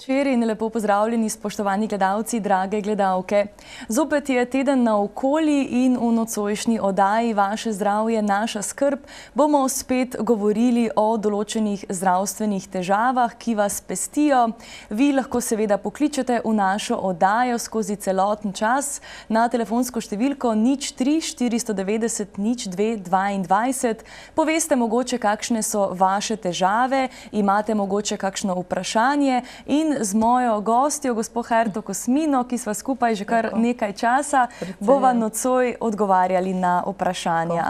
Večer in lepo pozdravljeni, spoštovani gledalci, drage gledalke. Zopet je teden naokoli in v nocojšnji oddaji Vaše zdravje, naša skrb bomo spet govorili o določenih zdravstvenih težavah, ki vas pestijo. Vi lahko seveda pokličete v našo oddajo skozi celoten čas na telefonsko številko 03 490 02 22. Poveste mogoče, kakšne so vaše težave, imate mogoče kakšno vprašanje in z mojo gostjo, gospo Herto Kosmino, ki sva skupaj že kar nekaj časa, bova nocoj odgovarjali na vprašanja,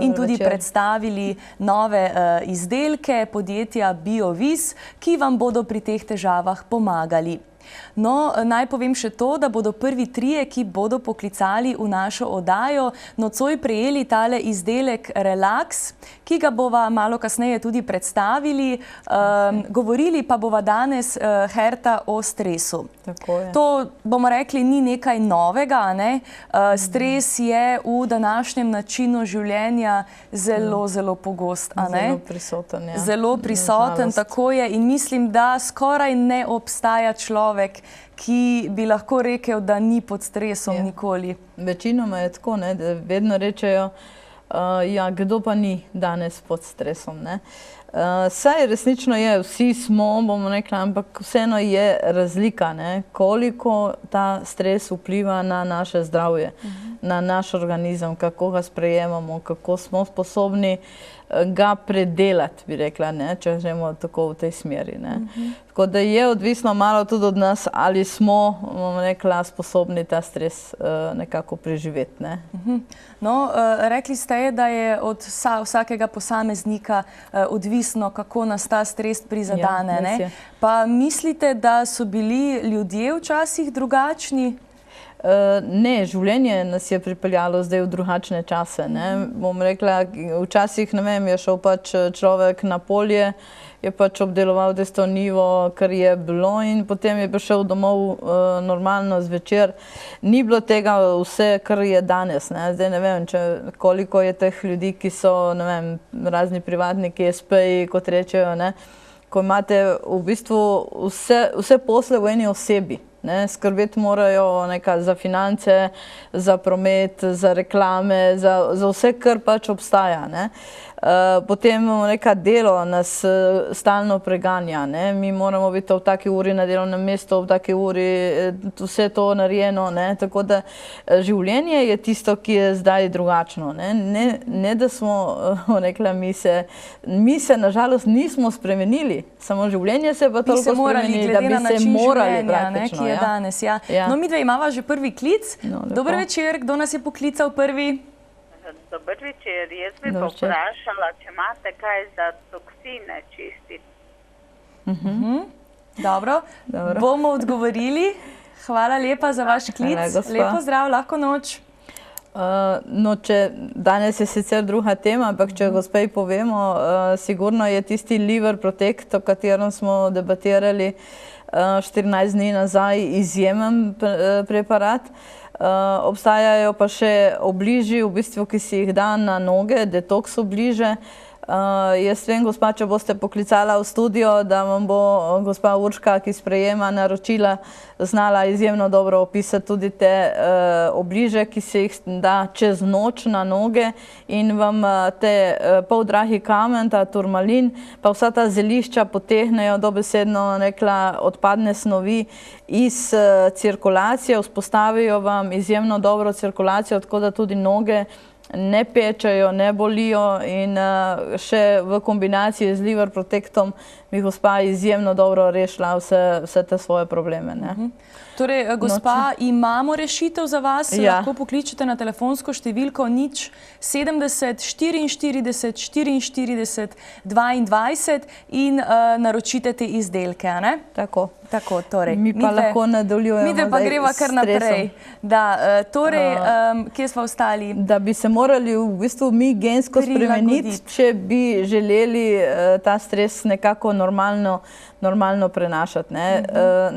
in tudi predstavili nove izdelke podjetja BioVis, ki vam bodo pri teh težavah pomagali. No, naj povem še to, da bodo prvi trije, ki bodo poklicali v našo oddajo, nocoj prejeli tale izdelek Relax, ki ga bova malo kasneje tudi predstavili. Govorili pa bova danes, Herta, o stresu. To, bomo rekli, ni nekaj novega, Stres je v današnjem načinu življenja zelo, zelo pogost, Zelo prisoten, ja. Zelo prisoten, tako je, in mislim, da skoraj ne obstaja človek, ki bi lahko rekel, da ni pod stresom nikoli. Večinoma je tako, da vedno rečejo, ja, kdo pa ni danes pod stresom, Saj resnično je, vsi smo, bomo rekli, ampak vseeno je razlika, koliko ta stres vpliva na naše zdravje, na naš organizem, kako ga sprejemamo, kako smo sposobni ga predelati, bi rekla, če želimo tako v tej smeri. Tako da je odvisno malo tudi od nas, ali smo, bomo rekla, sposobni ta stres nekako preživeti. No, rekli ste, da je od vsakega posameznika odvisno, kako nas ta stres prizadene. Pa mislite, da so bili ljudje včasih drugačni? Ne, življenje nas je pripeljalo zdaj v drugačne čase. Bom rekla, včasih, ne vem, je šel pač človek na polje, je pač obdeloval tisto njivo, kar je bilo, in potem je prišel domov normalno zvečer. Ni bilo tega vse, kar je danes. Zdaj ne vem, koliko je teh ljudi, ki so, ne vem, razni privatniki, SP-ji, kot rečejo, ko imate v bistvu vse posle v eni osebi. Skrbeti morajo za finance, za promet, za reklame, za vse, kar pač obstaja. Potem delo nas stalno preganja. Mi moramo biti v taki uri na delovnem mestu, v taki uri vse to narejeno. Tako da življenje je tisto, ki je zdaj drugačno. Ne da smo, rekla, mi se nažalost nismo spremenili, samo življenje se pa toliko spremenili, da bi se morali praktično. Danes, ja. No, midve imava že prvi klic. Dober večer, kdo nas je poklical prvi? Dober večer, jaz bi povprašala, če imate kaj za toksine čistiti. Dobro, bomo odgovorili. Hvala lepa za vaš klic. Lepo zdrav, lahko noč. No, danes je sicer druga tema, ampak če gospej povemo, sigurno je tisti Liver Protect, o katerem smo debatirali 14 dni nazaj, izjemen preparat. Obstajajo pa še obliži, v bistvu, ki si jih da na noge, detoks obliže. Jaz vem, gospa, če boste poklicala v studio, da vam bo gospa Urška, ki sprejema naročila, znala izjemno dobro opisati tudi te obliže, ki se jih da čez noč na noge, in vam te poldragi kamen, ta turmalin, pa vsa ta zelišča potehnejo dobesedno, rekla, odpadne snovi iz cirkulacije, vzpostavijo vam izjemno dobro cirkulacijo, tako da tudi noge ne pečejo, ne bolijo, in še v kombinaciji z Liver Protectom bi gospa izjemno dobro rešila vse te svoje probleme. Torej, gospa, imamo rešitev za vas, lahko pokličete na telefonsko številko 070 44 44 22 in naročite te izdelke, Tako. Torej. Mi pa lahko nadaljujemo. Mi pa greva kar naprej. Torej, kje smo ostali? Da bi se morali v bistvu mi gensko spremeniti, če bi želeli ta stres nekako normalno prenašati.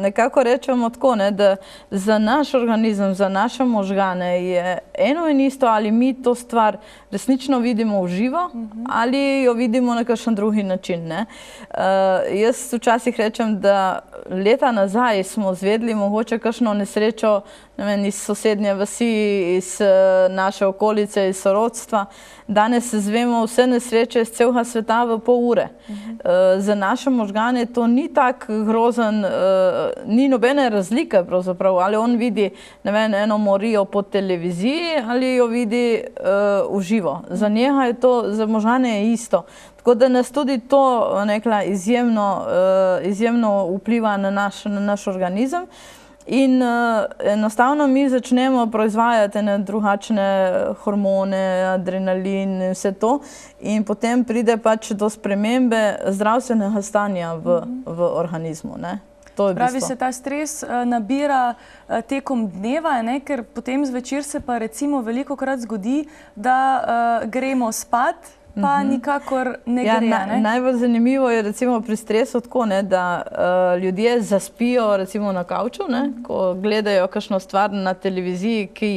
Nekako rečemo tako, ne, da za naš organizem, za naše možgane je eno in isto, ali mi to stvar resnično vidimo v živo, ali jo vidimo na kakšen drugi način, ne. Jaz včasih rečem, da leta nazaj smo zvedli mogoče kakšno nesrečo, ne vem, iz sosednje vasi, iz naše okolice, iz sorodstva. Danes zvemo vse nesreče iz celega sveta v pol ure. Za naše možgane to ni tak grozen, ni nobene razlike pravzaprav, ali on vidi, ne vem, eno morijo po televiziji ali jo vidi v živo. Za njega je to, za možgane je isto. Tako da nas tudi to nekla izjemno vpliva na naš organizem. In enostavno mi začnemo proizvajati drugačne hormone, adrenalin in vse to, in potem pride pač do spremembe zdravstvenega stanja v organizmu, ne. To je bistvo. Pravi, se ta stres nabira tekom dneva, ne, ker potem zvečer se pa recimo velikokrat zgodi, da gremo spat, pa nikakor ne gre, ne? Najbolj zanimivo je recimo pri stresu tako, ne, da ljudje zaspijo recimo na kavču, ne, ko gledajo kakšno stvar na televiziji, ki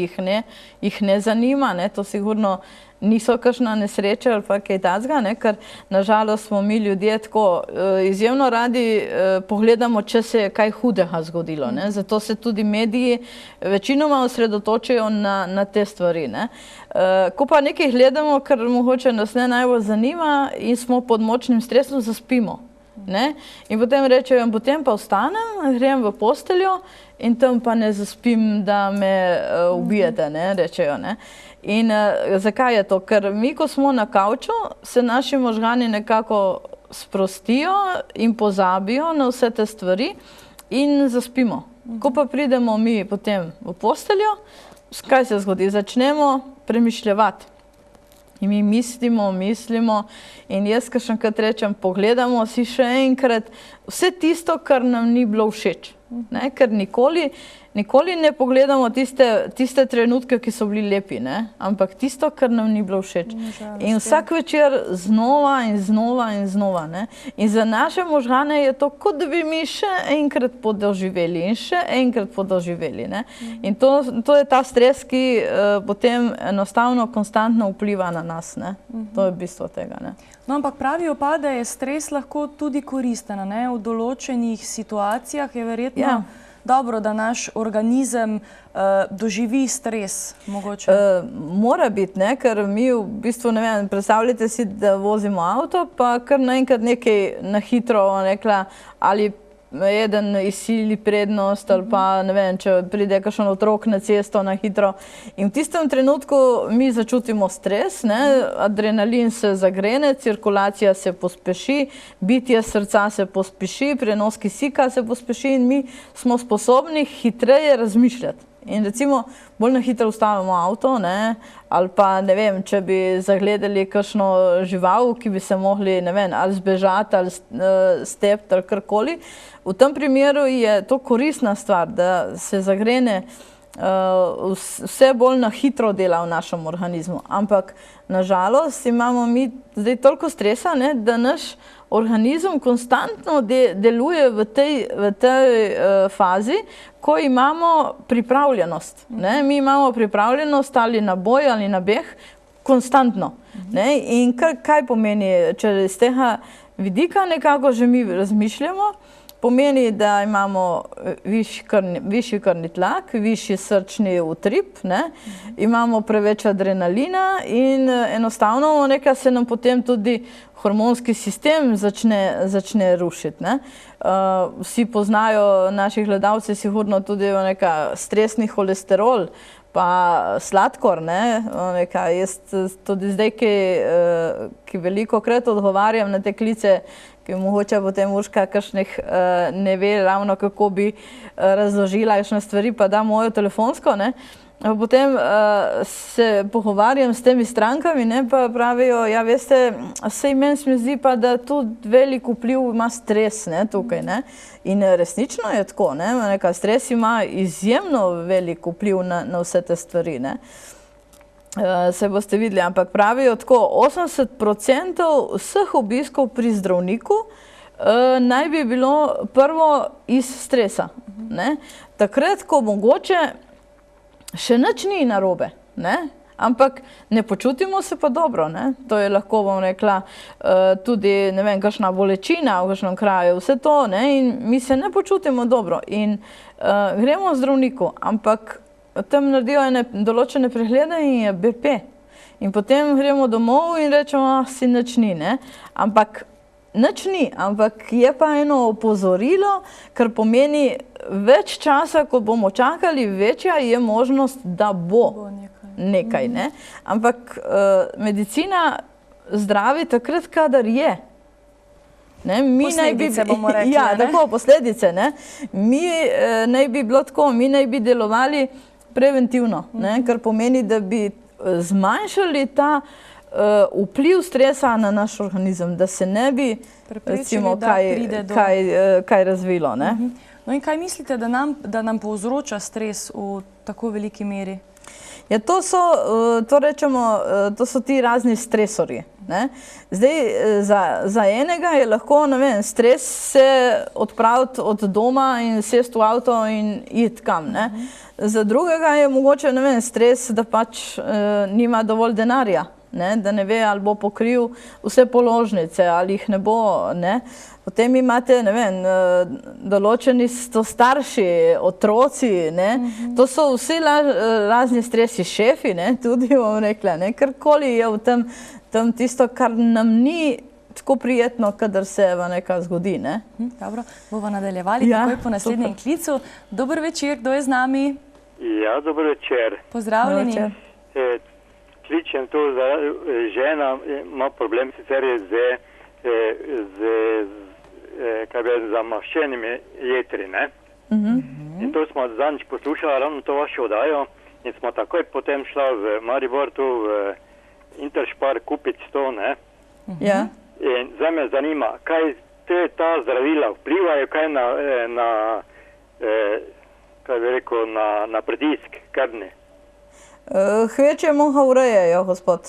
jih ne zanima, ne, to sigurno niso kakšna nesreča ali pa kaj takega, ne, ker nažalost smo mi ljudje tako izjemno radi pogledamo, če se je kaj hudega zgodilo, ne, zato se tudi mediji večinoma osredotočajo na te stvari, ne. Ko pa nekaj gledamo, kar mogoče nas ne najbolj zanima in smo pod močnim stresom, zaspimo, ne. In potem rečejo, potem pa vstanem, grem v posteljo in tam pa ne zaspim, da me ubijete, ne, rečejo, ne. In zakaj je to? Ker mi, ko smo na kavču, se naši možgani nekako sprostijo in pozabijo na vse te stvari in zaspimo. Ko pa pridemo mi potem v posteljo, kaj se zgodi? Začnemo premišljevati. In mi mislimo in jaz kakšenkrat rečem, pogledamo si še enkrat vse tisto, kar nam ni bilo všeč. Ne? Ker nikoli ne pogledamo tiste trenutke, ki so bili lepi, ne? Ampak tisto, kar nam ni bilo všeč. In vsak večer znova in znova in znova, ne? In za naše možgane je to, kot da bi mi še enkrat podoživeli in še enkrat podoživeli, ne? In to je ta stres, ki potem enostavno konstantno vpliva na nas, ne? To je bistvo tega, ne? No, ampak pravijo pa, da je stres lahko tudi koristen, ne? V določenih situacijah je verjetno dobro, da naš organizem doživi stres, mogoče. Mora biti, ne, ker mi v bistvu, ne vem, predstavljate si, da vozimo avto, pa kar naenkrat nekaj na hitro, nekla, ali eden izsili prednost, ali pa, ne vem, če pride kakšen otrok na cesto na hitro. In v tistem trenutku mi začutimo stres, ne, adrenalin se zagrene, cirkulacija se pospeši, bitje srca se pospeši, prenos kisika se pospeši in mi smo sposobni hitreje razmišljati. In recimo, bolj na hitro ustavimo avto, ne, ali pa, ne vem, če bi zagledali kakšno žival, ki bi se mogli, ne vem, ali zbežati, ali stepti, ali karkoli. V tem primeru je to koristna stvar, da se zagrene vse bolj na hitro dela v našem organizmu. Ampak, nažalost, imamo mi zdaj toliko stresa, ne, da naš organizem konstantno deluje v tej fazi, ko imamo pripravljenost. Ne? Mi imamo pripravljenost ali na boj ali na beg konstantno. Ne? In kaj pomeni, če iz tega vidika nekako že mi razmišljamo, pomeni, da imamo višji krvni tlak, višji srčni utrip, ne? Imamo preveč adrenalina in enostavno nekaj se nam potem tudi hormonski sistem začne rušiti, ne? Vsi poznajo, naši gledalci sigurno tudi neka stresni holesterol, pa sladkor, ne? Jaz tudi zdaj, ki velikokrat odgovarjam na te klice, ki mogoče potem Urška kakšnih ne ve ravno, kako bi razložila kakšne stvari, pa da mojo telefonsko, ne? Potem se pogovarjam s temi strankami, ne, pa pravijo, ja, veste, saj meni se mi zdi pa, da tudi velik vpliv ima stres, ne, tukaj, ne. In resnično je tako, ne, neka stres ima izjemno velik vpliv na vse te stvari, ne. Se boste videli, ampak pravijo tako, 80% vseh obiskov pri zdravniku naj bi bilo prvo iz stresa. Ne? Takrat, ko mogoče še nič ni narobe, ne? Ampak ne počutimo se pa dobro. Ne? To je lahko, bom rekla, tudi, ne vem, kakšna bolečina v kakšnem kraju, vse to, ne? In mi se ne počutimo dobro in gremo v zdravniku, ampak tam naredijo ene določene preglede in je BP. In potem gremo domov in rečemo, si nič ni, ne? Ampak nič ni, ampak je pa eno opozorilo, kar pomeni več časa, ko bomo čakali, večja je možnost, da bo nekaj, ne? Ampak medicina zdravi takrat, kadar je. Ne? Posledice bomo rekli, ja, tako, posledice, ne? Mi naj bi bilo tako, mi naj bi delovali preventivno, ne? Kar pomeni, da bi zmanjšali ta vpliv stresa na naš organizem, da se ne bi recimo kaj razvilo. Ne? No in kaj mislite, da nam povzroča stres v tako veliki meri? Ja, to so ti razni stresorji. Ne? Zdaj, za enega je lahko, ne vem, stres se odpraviti od doma in sesti v avto in iti kam. Ne? Za drugega je mogoče, ne vem, stres, da pač nima dovolj denarja, ne? Da ne ve, ali bo pokril vse položnice, ali jih ne bo. Ne? Potem imate, ne vem, določeni starši, otroci, ne? To so vsi razni stresi, šefi, ne? Tudi bom rekla, ne? Karkoli je v tem tisto, kar nam ni tako prijetno, kadar se nekaj zgodi. Ne? Dobro, bomo nadaljevali takoj po naslednjem klicu. Dober večer, kdo je z nami? Ja, dober večer. Pozdravljeni. Kličem to, žena ima problem sicer z zamaščenimi jetri, ne? In to smo zadnjič poslušali, ravno to vašo oddajo, in smo takoj potem šla v Maribor, tu v Interspar kupiti to, ne? Ja. In zdaj me zanima, kaj ta zdravila vplivajo, kaj na pritisk krvni? Hvečje muha urejajo, gospod.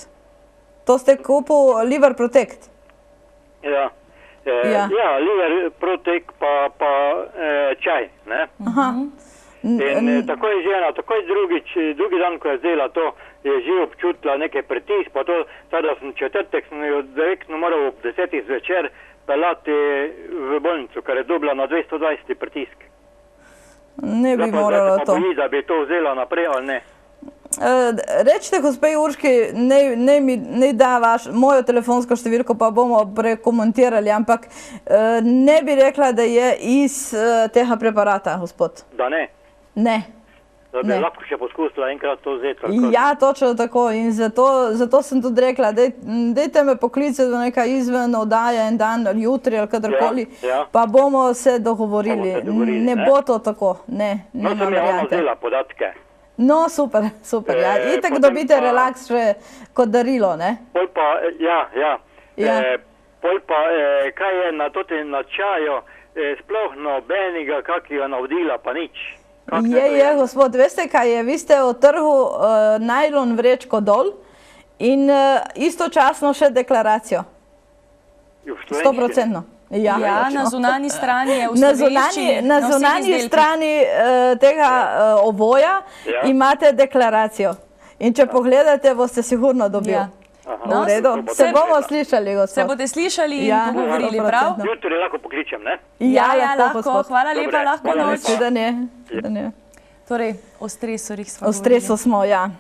To ste kupil Liver Protect? Ja. Ja, Liver Protect pa čaj, ne? Aha. In tako je žena, takoj drugi dan, ko je zdela to, je že občutila nekaj pritisk, pa to, da sem četrtek, sem jo direktno moral ob 10. zvečer pelati v bolnico, ker je dobila na 220 pritisk. Ne bi moralo to. Pa boji, da bi to vzela naprej ali ne. Rečite, gospej Urški, ne da mojo telefonsko številko, pa bomo prekomentirali, ampak ne bi rekla, da je iz tega preparata, gospod. Da ne? Ne. Da bi lahko še poskusila enkrat to vzeti. Ja, točno tako. In zato sem tudi rekla, dajte me poklicati do neka izven oddaja en dan ali jutri ali kadarkoli, pa bomo se dogovorili. Ne bo to tako. Ne, no, sem je ona vzela podatke. No, super. Ja. Itak dobite relaks še kot darilo, ne? Pol pa, pol pa, kaj je na čaju, sploh nobenega kakega navdila, pa nič. Je, gospod, veste kaj je? Vi ste v trgu najlon vrečko dol in istočasno še deklaracijo. 100%. Ja, na zunanji strani je v slovenščini. Na zunanji strani tega ovoja imate deklaracijo. In če pogledate, boste sigurno dobili. V redu. Se bomo slišali, gospod. Se boste slišali in pogovorili, prav? Jutri lahko pokličem, ne? Ja, lahko. Hvala lepa, lahko noč. Svidenje. Torej, o stresorjih smo govorili. O stresu smo, ja.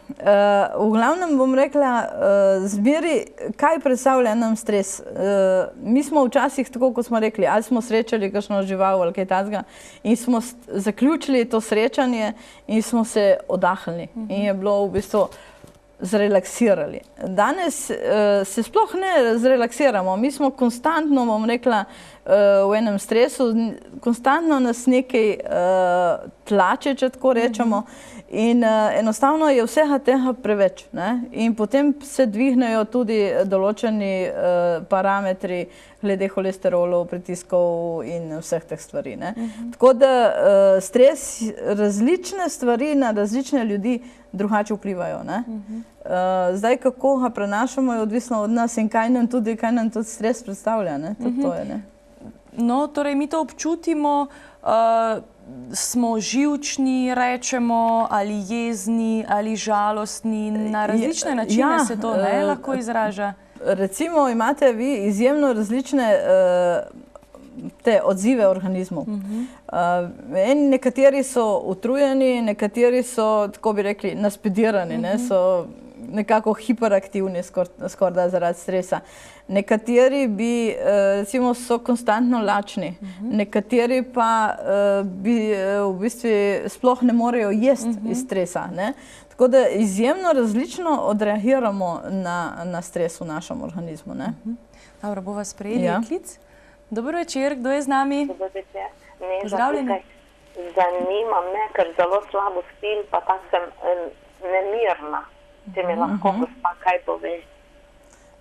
V glavnem bom rekla, zmeri, kaj predstavlja nam stres. Mi smo včasih, tako kot smo rekli, ali smo srečali kakšno žival ali kaj takega in smo zaključili to srečanje in smo se oddahnili. In je bilo v bistvu zrelaksirali. Danes se sploh ne zrelaksiramo. Mi smo konstantno, bom rekla, v enem stresu, konstantno nas nekaj tlače, če tako rečemo, in enostavno je vsega tega preveč. In potem se dvignejo tudi določeni parametri glede holesterolov, pritiskov in vseh teh stvari. Tako da stres, različne stvari na različne ljudi drugače vplivajo. Zdaj, kako ga prenašamo, je odvisno od nas in kaj nam tudi stres predstavlja. To je, No, torej mi to občutimo, smo živčni, rečemo, ali jezni, ali žalostni, na različne načine se to lahko izraža. Recimo imate vi izjemno različne te odzive organizmov. Nekateri so utrujeni, nekateri so, tako bi rekli, naspedirani, so nekako hiperaktivni skoraj zaradi stresa. Nekateri bi, recimo, so konstantno lačni, nekateri pa bi v bistvu sploh ne morejo jesti iz stresa. Tako da izjemno različno odreagiramo na stres v našem organizmu. Dobro, bova sprejeli klic. Dobro večer, kdo je z nami? Dobro večer. Pozdravljeni. Zanima me, ker zelo slabo spim, pa tako sem nemirna. Če mi lahko gospa kaj pove.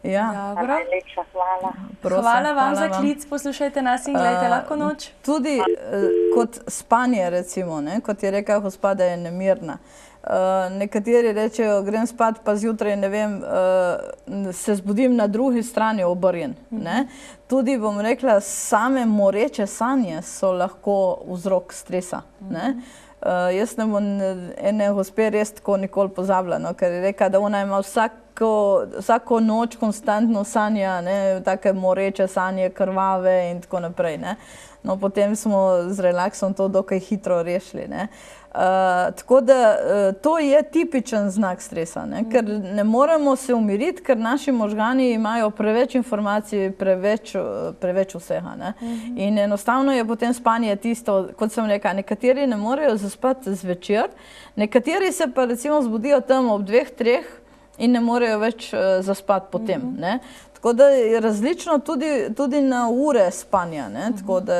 Najlepša hvala. Hvala vam za klic, poslušajte nas in gledajte Lahko noč. Tudi kot spanje, recimo, kot je rekla gospa, da je nemirna. Nekateri rečejo, grem spat, pa zjutraj, ne vem, se zbudim na drugi strani obrnjen. Tudi, bom rekla, same moreče sanje so lahko vzrok stresa. Jaz ne bom ene gospe res tako nikoli pozabila, ker je rekla, da ona ima vsako noč konstantno sanja, take moreče sanje, krvave in tako naprej. No, potem smo z relaksom to dokaj hitro rešili. Tako da to je tipičen znak stresa, ker ne moremo se umiriti, ker naši možgani imajo preveč informacij, preveč vsega. In enostavno je potem spanje tisto, kot sem rekla, nekateri ne morejo zaspati zvečer, nekateri se pa recimo zbudijo tam ob 2, 3 in ne morejo več zaspati potem. Tako da je različno tudi na ure spanja, tako da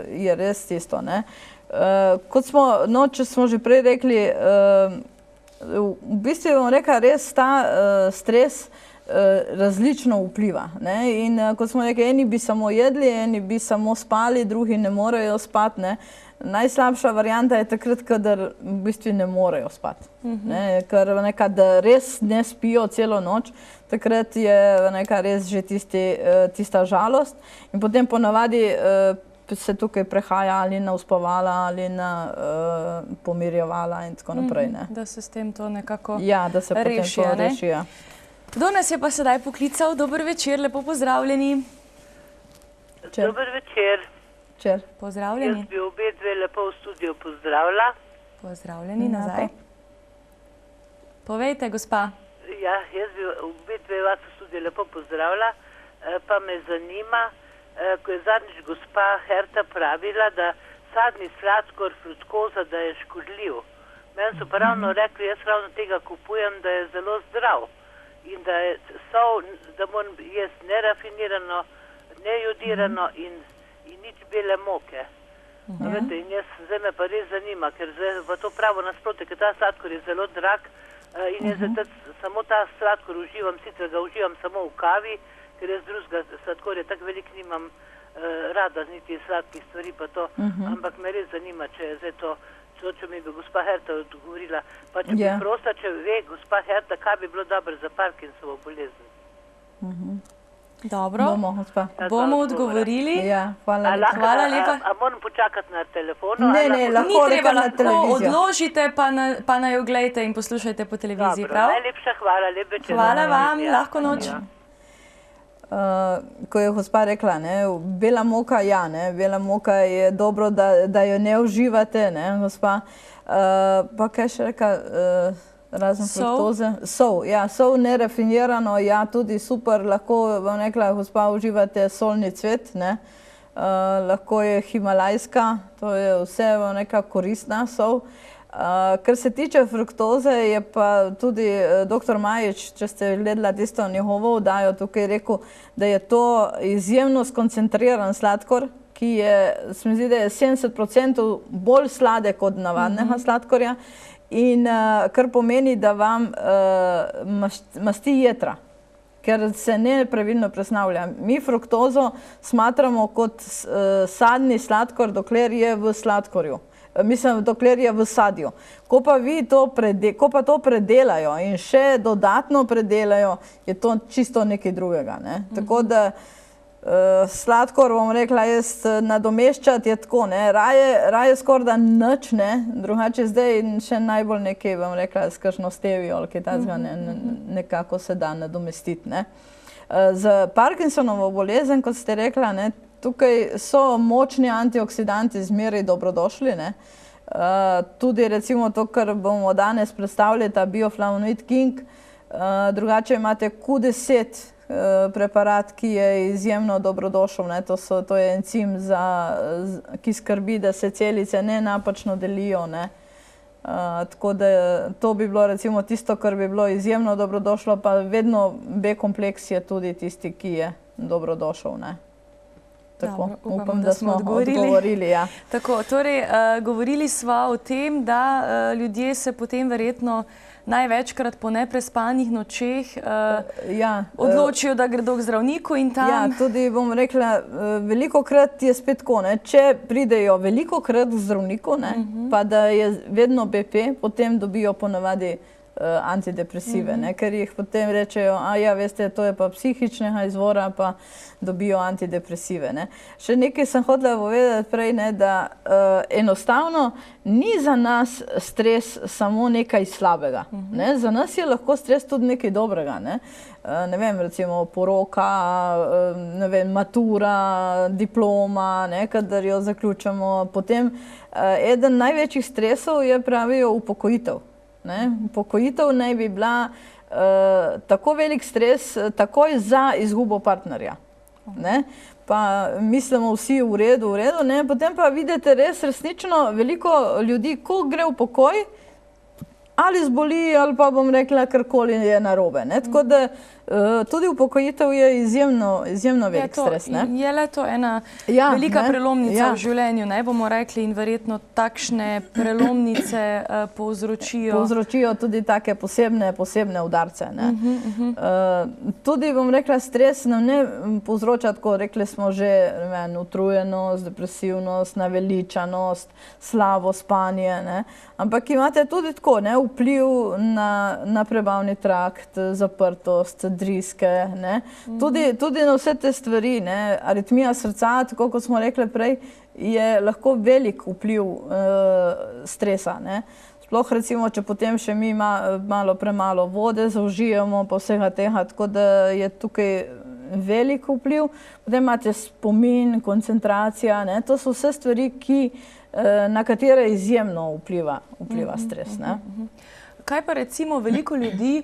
je res tisto. Kot smo že prej rekli, v bistvu bom rekla, res ta stres različno vpliva. In kot smo rekli, eni bi samo jedli, eni bi samo spali, drugi ne morejo spati. Najslabša varianta je takrat, kadar v bistvu ne morejo spati. Ker da res ne spijo celo noč, takrat je res že tista žalost. In potem ponavadi se tukaj prehaja ali na uspavala ali na pomirjevala in tako naprej. Da se s tem to nekako reši. Ja, da se potem to reši. Kdo nas je pa sedaj poklical? Dober večer, lepo pozdravljeni. Dober večer. Pozdravljeni. Jaz bi obe dve lepo v studiu pozdravila. Pozdravljeni nazaj. Povejte, gospa. Ja, jaz bi obe dve vas v studiu lepo pozdravila, pa me zanima, ko je zadnjič gospa Herta pravila, da sadni sladkor, fruktoza, da je škodljiv. Meni so pa ravno rekli, jaz ravno tega kupujem, da je zelo zdrav in da je sol, da moram jesti nerafinirano, nejodirano in nič bele moke. In zdaj me pa res zanima, ker v to pravo nasprotje, ker ta sladkor je zelo drag in jaz samo ta sladkor uživam, sicer ga uživam samo v kavi, ker jaz drugega sladkorja tako veliko nimam rada, niti sladkih stvari pa to, ampak me res zanima, če je zdaj to, če mi bi gospa Herta odgovorila, pa če bi prosta, če ve gospa Herta, kaj bi bilo dobro za Parkinsovo bolezen. Dobro, bomo odgovorili. Hvala lepa. A moram počakati na telefonu? Ne, lahko reka na televizijo. Odložite, pa naj jo gledajte in poslušajte po televiziji, prav? Najlepša hvala, lep večer. Hvala vam, lahko noč. Ko je gospa rekla, bela moka, bela moka je dobro, da jo ne uživate, gospa. Pa kaj še reka? Razen fruktoze. Sol nerafinirano, tudi super, lahko, vam rekla, gospa, uživate solni cvet, lahko je himalajska, to je vse, vam rekla, koristna sol. Kar se tiče fruktoze, je pa tudi dr. Majič, če ste gledala tisto njegovo oddajo, tukaj rekel, da je to izjemno skoncentriran sladkor, ki je, se mi zdi, da je 70% bolj sladek od navadnega sladkorja, in kar pomeni, da vam masti jetra, ker se nepravilno presnavlja. Mi fruktozo smatramo kot sadni sladkor, dokler je v sladkorju. Mislim, dokler je v sadju. Ko pa to predelajo in še dodatno predelajo, je to čisto nekaj drugega. Tako da Sladkor, bom rekla, jaz nadomeščati je tako, ne, raje skoraj da nič, ne, drugače zdaj še najbolj nekaj, bom rekla, s kakšno stevijo ali kaj takega nekako se da nadomestiti, ne. Z Parkinsonovo bolezen, kot ste rekla, ne, tukaj so močni antioksidanti zmeraj dobrodošli, ne. Tudi recimo to, kar bomo danes predstavili, ta bioflavonoid King, drugače imate Q10 preparat, ki je izjemno dobrodošel, ne, to je encim, ki skrbi, da se celice ne napačno delijo, ne. Tako da to bi bilo recimo tisto, kar bi bilo izjemno dobrodošlo, pa vedno B-kompleks je tudi tisti, ki je dobrodošel, ne. Tako, upam, da smo odgovorili, ja. Tako, torej, govorili sva o tem, da ljudje se potem verjetno največkrat po neprespanih nočeh odločijo, da gredo k zdravniku in tam... Ja, tudi bom rekla, velikokrat je spet tako, ne, če pridejo velikokrat k zdravniku, ne, pa da je vedno BP, potem dobijo ponavadi antidepresive, ne, ker jih potem rečejo, ja, veste, to je pa psihičnega izvora, pa dobijo antidepresive, ne. Še nekaj sem hotela povedati prej, ne, da enostavno ni za nas stres samo nekaj slabega, ne. Za nas je lahko stres tudi nekaj dobrega, ne. Ne vem, recimo poroka, ne vem, matura, diploma, ne, kadar jo zaključamo. Potem eden največjih stresov je, pravijo, upokojitev. Upokojitev naj bi bila tako velik stres takoj za izgubo partnerja. Pa mislimo vsi v redu, ne, potem pa vidite res resnično veliko ljudi, ko gre v pokoj, ali zboli, ali pa bom rekla, karkoli je narobe, ne, tako da tudi upokojitev je izjemno velik stres, ne. Je le to ena velika prelomnica v življenju, ne, bomo rekli, in verjetno takšne prelomnice povzročijo tudi take posebne udarce, ne. Tudi, bom rekla, stres nam ne povzroča tako, rekli smo že, utrujenost, depresivnost, naveličanost, slabo spanje, ne, ampak imate tudi tako, ne, vpliv na prebavni trakt, zaprtost, driske, ne. Tudi na vse te stvari, ne, aritmija srca, tako kot smo rekli prej, je lahko velik vpliv stresa, ne. Sploh recimo, če potem še mi malo premalo vode zaužijemo, pa vsega tega, tako da je tukaj velik vpliv. Potem imate spomin, koncentracija, ne, to so vse stvari, na katere izjemno vpliva stres, ne. Kaj pa recimo veliko ljudi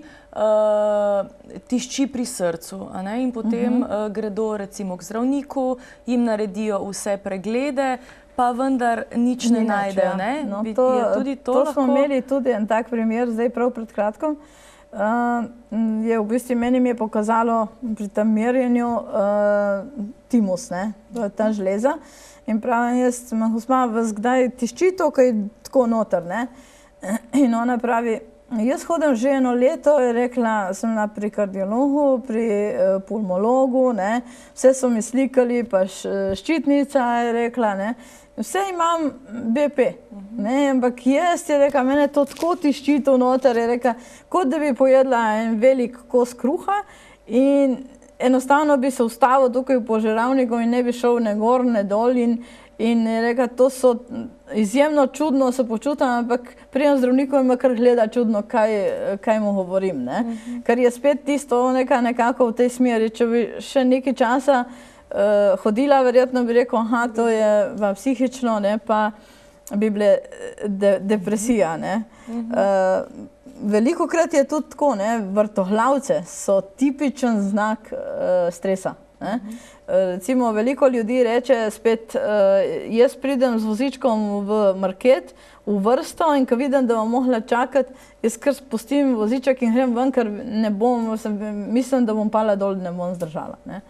tišči pri srcu, a ne, in potem gredo recimo k zdravniku, jim naredijo vse preglede, pa vendar nič ne najdejo, ne? To smo imeli tudi en tak primer, zdaj prav pred kratkom. Je v bistvu meni mi je pokazalo pri tem merjenju timus, ne, to je ta žleza. In pravim, jaz, gospa, vas kdaj tišči to, kaj je tako noter, ne? In ona pravi, jaz hodim že eno leto, je rekla, sem pri kardiologu, pri pulmologu, ne, vse so mi slikali, pa ščitnica, je rekla, ne, vse imam BP, ne, ampak jaz, je rekla, mene to tako tišči to noter, je rekla, kot da bi pojedla en velik kos kruha in enostavno bi se ustavil tukaj v požiralniku in ne bi šel ne gor, ne dol in je rekla, to so izjemno čudno se počutim, ampak pridem zdravniku in me kar gleda čudno, kaj mu govorim, ne. Ker je spet tisto nekako v tej smeri, če bi še nekaj časa hodila, verjetno bi rekel, to je psihično, ne, pa bi bile depresija, ne. Velikokrat je tudi tako, ne, vrtoglavce so tipičen znak stresa, ne. Recimo, veliko ljudi reče spet, jaz pridem z vozičkom v market, v vrsto in ko vidim, da bom mogla čakati, jaz kar spustim voziček in grem ven, ker ne bom, mislim, da bom pala dol, ne bom zdržala, ne.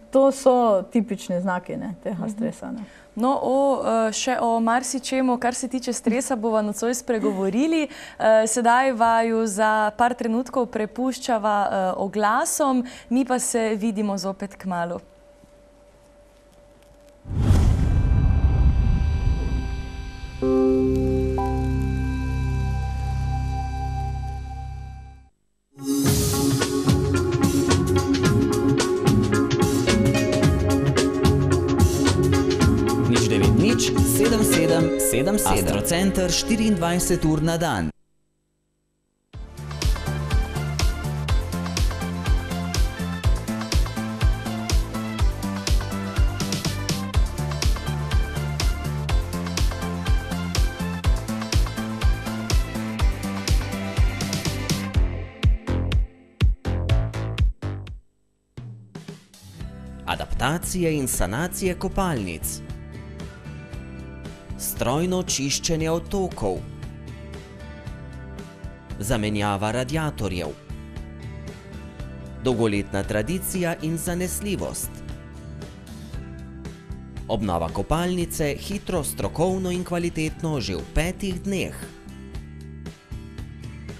To so tipični znaki, ne, tega stresa, ne. No, še o marsičemu, kar se tiče stresa, bova nocoj spregovorili. Sedaj vaju za par trenutkov prepuščava oglasom, mi pa se vidimo zopet kmalu. 090 77 77. Astrocenter 24 ur na dan. Adaptacije in sanacije kopalnic, strojno čiščenje odtokov, zamenjava radiatorjev, dolgoletna tradicija in zanesljivost, obnova kopalnice hitro, strokovno in kvalitetno že v 5 dneh,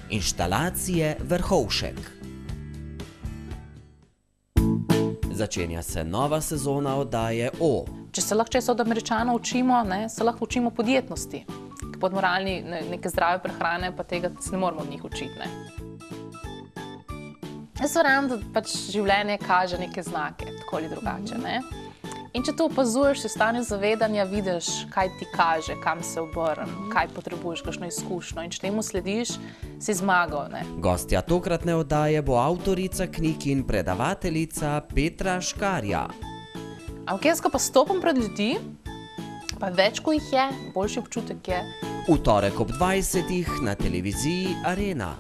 inštalacije Vrhovšek. Začenja se nova sezona oddaje O. Če se lahko česa od Američanov učimo, se lahko učimo podjetnosti. Podmoralni neke zdrave prehrane, pa tega se ne moramo od njih učiti. Jaz verjamem, da pač življenje kaže neke znake, tako ali drugače. In če to opazuješ, v stanju zavedanja vidiš, kaj ti kaže, kam se obrniti, kaj potrebuješ, kakšno izkušnjo. In če temu slediš, si zmagal. Gostja tokratne oddaje bo avtorica knjig in predavateljica Petra Škarja. Ampak jaz, ko pa stopim pred ljudi, pa več, ko jih je, boljši občutek je. V torek ob 20 na televiziji Arena.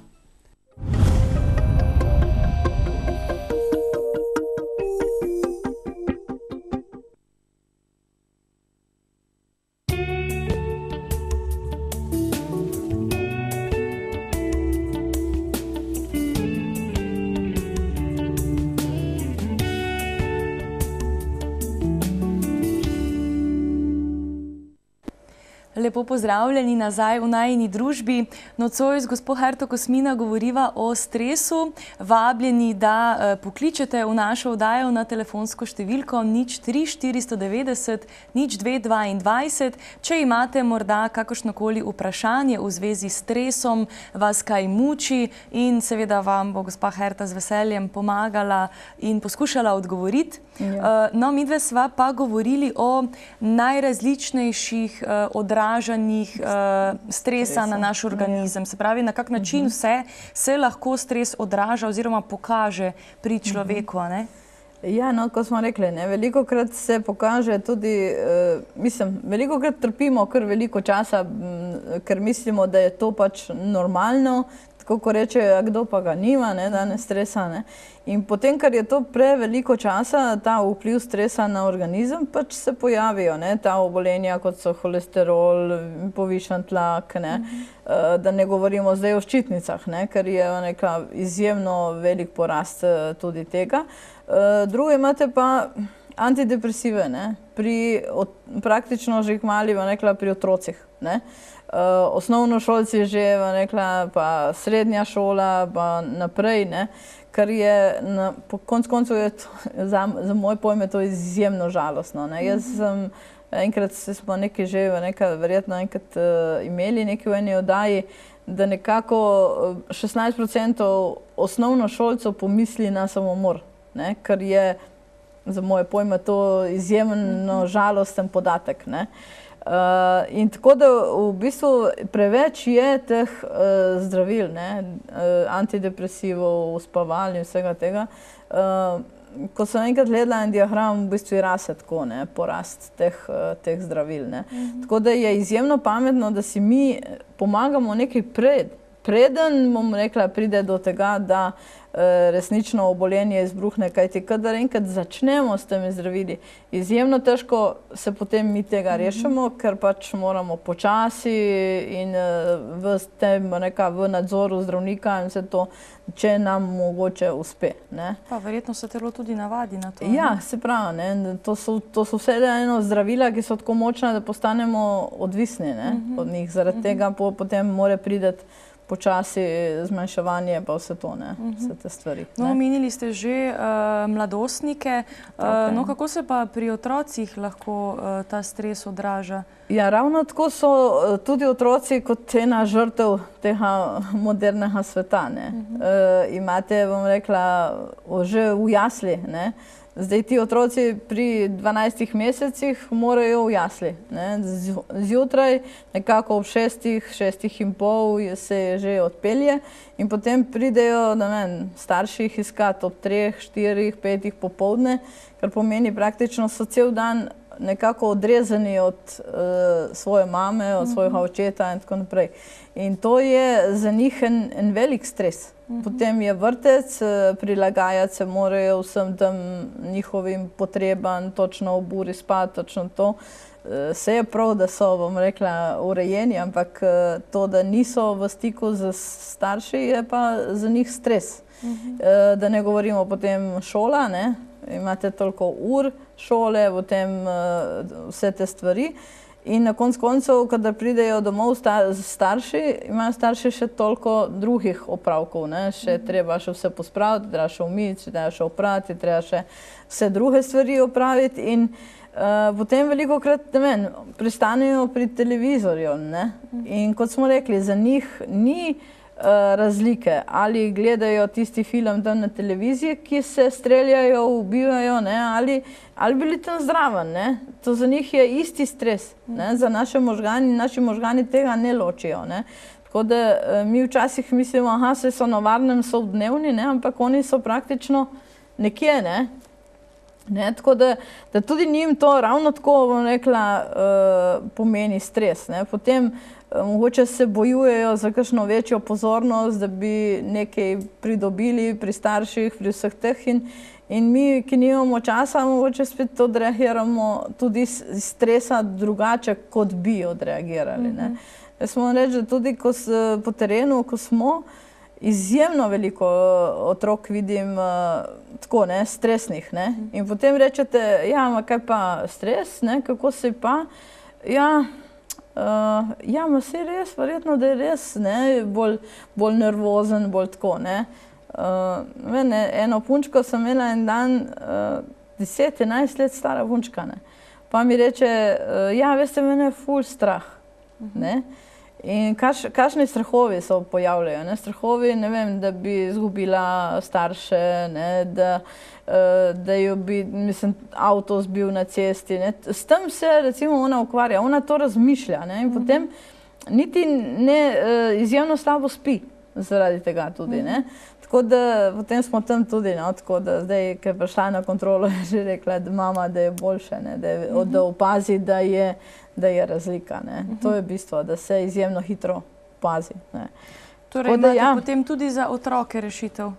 Lepo pozdravljeni nazaj v najini družbi. Nocoj z gospo Herto Kosmina govoriva o stresu. Vabljeni, da pokličete v našo oddajo na telefonsko številko 03 490 0222. Če imate morda kakršnokoli vprašanje v zvezi s stresom, vas kaj muči in seveda vam bo gospa Herta z veseljem pomagala in poskušala odgovoriti. No, midve sva pa govorili o najrazličnejših odražanjih stresa na naš organizem. Se pravi, na kak način vse se lahko stres odraža oziroma pokaže pri človeku, ne? Ja, no, kot smo rekli, velikokrat se pokaže tudi, velikokrat trpimo kar veliko časa, ker mislimo, da je to pač normalno, tako ko rečejo, kdo pa ga nima, danes stresa. In potem, ker je to preveliko časa, ta vpliv stresa na organizem, pač se pojavijo ta obolenja, kot so holesterol, povišan tlak, da ne govorimo zdaj o ščitnicah, ker je izjemno velik porast tudi tega. Drugo imate pa antidepresive, praktično že kmalu pri otrocih. Osnovnošolci že, pa srednja šola, pa naprej, kar je, po koncu je za moj pojem to izjemno žalostno. Jaz sem, enkrat smo nekaj že, verjetno enkrat imeli nekaj v eni oddaji, da nekako 16% osnovnošolcev pomisli na samomor, kar je za moje pojme to izjemno žalosten podatek. In tako da v bistvu preveč je teh zdravil, antidepresivov, uspaval in vsega tega. Ko sem enkrat gledala en diagram, v bistvu raste tako, porast teh zdravil. Tako da je izjemno pametno, da si mi pomagamo nekaj preden, bom rekla, pride do tega, da resnično obolenje izbruhne, kajti kadar enkrat začnemo s temi zdravili, izjemno težko se potem mi tega rešimo, ker pač moramo počasi in v nadzoru zdravnika in vse to, če nam mogoče uspe. Pa verjetno se telo tudi navadi na to. Ja, se pravi, to so vse eno zdravila, ki so tako močna, da postanemo odvisni od njih. Zaradi tega potem mora priti počasi zmanjševanje pa vse to, vse te stvari. No, omenili ste že mladostnike. No, kako se pa pri otrocih lahko ta stres odraža? Ja, ravno tako so tudi otroci kot ena žrtev tega modernega sveta. Imate, bom rekla, že v jasli, Zdaj ti otroci pri 12 mesecih morajo v jasli. Zjutraj nekako ob 6:30 se že odpelje in potem pridejo starši jih iskati ob 3, 4, 5 popoldne, kar pomeni praktično so cel dan nekako odrezani od svoje mame, od svojega očeta in tako naprej. In to je za njih en velik stres. Potem je vrtec, prilagajati se morajo vsem tem njihovim potrebam, točno ob uri spati, točno to. Vse je prav, da so, bom rekla, urejeni, ampak to, da niso v stiku z starši, je pa za njih stres. Da ne govorimo potem šola, ne? Imate toliko ur šole, potem vse te stvari. In na koncu koncev, kadar pridejo domov starši, imajo starši še toliko drugih opravkov. Še treba še vse pospraviti, treba še umiti, treba še oprati, treba še vse druge stvari opraviti. In potem velikokrat, pristanejo pri televizorju. In kot smo rekli, za njih ni razlike, ali gledajo tisti film tam na televiziji, ki se streljajo, ubijajo, ali bili tam zraven. To za njih je isti stres. Za naše možgani, naši možgani tega ne ločijo. Tako da mi včasih mislimo, aha, se so na varnem, so dnevni, ampak oni so praktično nekje, Tako da tudi njim to ravno tako, bom rekla, pomeni stres. Potem mogoče se bojujejo za kakšno večjo pozornost, da bi nekaj pridobili pri starših, pri vseh teh. In mi, ki nimamo časa, mogoče spet odreagiramo tudi iz stresa drugače, kot bi odreagirali. Jaz moram reči, da tudi po terenu, ko smo, izjemno veliko otrok vidim tako, stresnih. In potem rečete, ja, ma kaj pa stres, kako se pa? Ja, ma se je res, verjetno, da je res bolj nervozen, bolj tako. Eno punčko sem imela en dan, 10-11 let stara punčka. Pa mi reče, ja, veste, mene je ful strah. In kakšni strahovi se pojavljajo? Strahovi, ne vem, da bi izgubila starše, da jo bi, mislim, avto zbil na cesti. S tem se, recimo, ona ukvarja, ona to razmišlja. In potem niti ne izjemno slabo spi zaradi tega tudi. Tako da potem smo tam tudi, tako da zdaj, ko je prišla na kontrolo, je že rekla, da mama, da je boljše, da opazi, da je razlika. To je bistvo, da se izjemno hitro opazi. Torej imate potem tudi za otroke rešitev?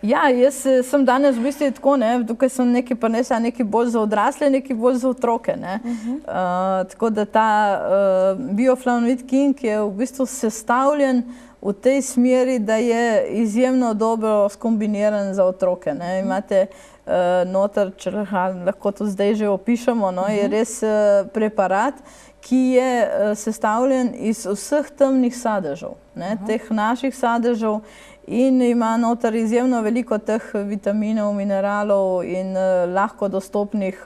Ja, jaz sem danes v bistvu tako, tukaj sem nekaj prinesla, nekaj bolj za odrasle, nekaj bolj za otroke. Tako da ta bioflavonoid king je v bistvu sestavljen v tej smeri, da je izjemno dobro skombiniran za otroke. Imate noter, če lahko to zdaj že opišemo, je res preparat, ki je sestavljen iz vseh temnih sadežev, teh naših sadežev, in ima noter izjemno veliko teh vitaminov, mineralov in lahko dostopnih,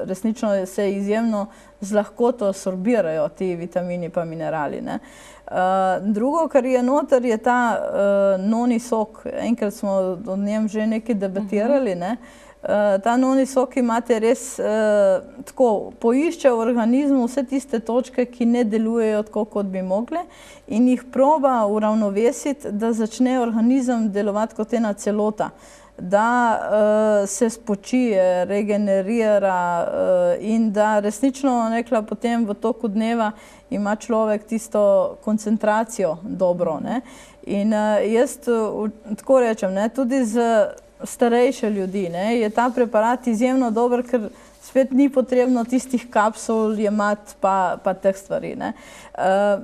resnično se izjemno z lahkoto sorbirajo ti vitamini pa minerali. Drugo, kar je noter, je ta noni sok. Enkrat smo o njem že nekaj debatirali. Ta noni sok imate res tako, poišče v organizmu vse tiste točke, ki ne delujejo tako, kot bi mogle, in jih proba uravnovesiti, da začne organizem delovati kot ena celota, da se spočije, regenerira in da resnično, rekla, potem v toku dneva ima človek tisto koncentracijo dobro. In jaz tako rečem, tudi z starejše ljudi je ta preparat izjemno dober, ker spet ni potrebno tistih kapsul jemati pa teh stvari.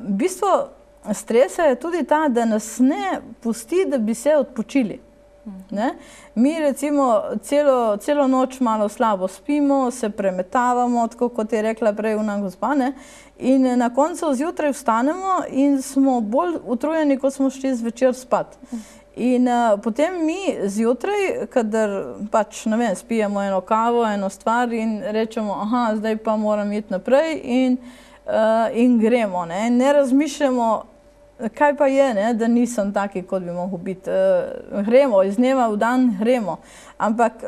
Bistvo stresa je tudi ta, da nas ne pusti, da bi se odpočili. Mi recimo celo noč malo slabo spimo, se premetavamo, tako kot je rekla prej ona gospa, in na koncu zjutraj vstanemo in smo bolj utrujeni, kot smo šli zvečer spat. In potem mi zjutraj, kadar pač, ne vem, spijemo eno kavo, eno stvar in rečemo, aha, zdaj pa moram iti naprej in gremo. Ne razmišljamo kaj pa je, ne, da nisem taki, kot bi mogel biti. Gremo, iz dneva v dan gremo. Ampak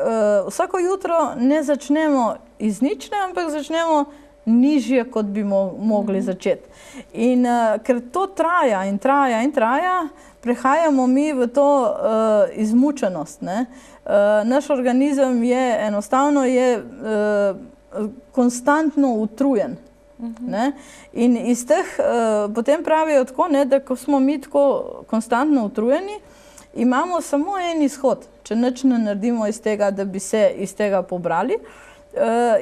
vsako jutro ne začnemo iz nične, ampak začnemo nižje, kot bi mogli začeti. In ker to traja in traja in traja, prehajamo mi v to izmučenost, ne. Naš organizem je enostavno konstantno utrujen. Ne? In iz teh potem pravijo tako, ne, da ko smo mi tako konstantno utrujeni, imamo samo en izhod, če nič ne naredimo iz tega, da bi se iz tega pobrali.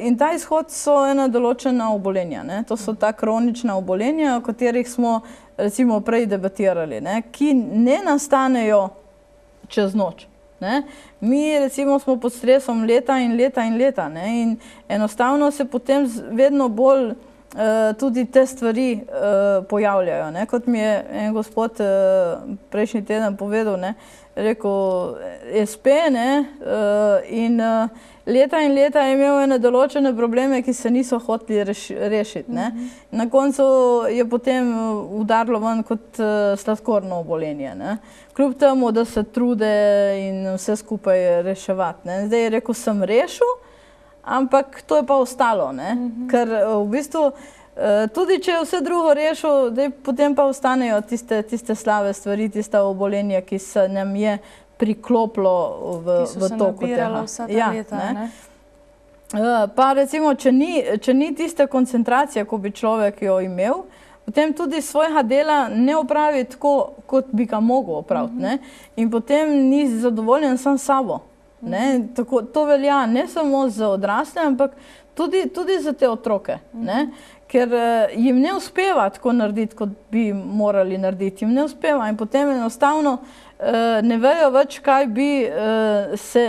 In ta izhod so ena določena obolenja, ne? To so ta kronična obolenja, o katerih smo recimo prej debatirali, ne? Ki ne nastanejo čez noč. Ne? Mi recimo smo pod stresom leta in leta in leta, ne? In enostavno se potem vedno bolj tudi te stvari pojavljajo, ne? Kot mi je en gospod prejšnji teden povedal, ne? Rekel, SP, ne? In leta in leta je imel ene določene probleme, ki se niso hoteli rešiti, ne? Na koncu je potem udarilo ven kot sladkorno obolenje, ne? Kljub temu, da se trude in vse skupaj reševati, ne? Zdaj je rekel, sem rešil, ampak to je pa ostalo, ne? Ker v bistvu tudi če je vse drugo rešil, potem pa ostanejo tiste slabe stvari, tiste obolenja, ki se nam je priklopilo v toku tega. Ki so se nabirala vsa ta leta, ne? Pa recimo, če ni tiste koncentracije, ko bi človek jo imel, potem tudi svojega dela ne opravi tako, kot bi ga mogel opraviti, ne? In potem ni zadovoljen sam s sabo. Ne? Tako, to velja ne samo za odrasle, ampak tudi za te otroke, ne? Ker jim ne uspeva tako narediti, kot bi morali narediti. Jim ne uspeva in potem enostavno ne vejo več, kaj bi se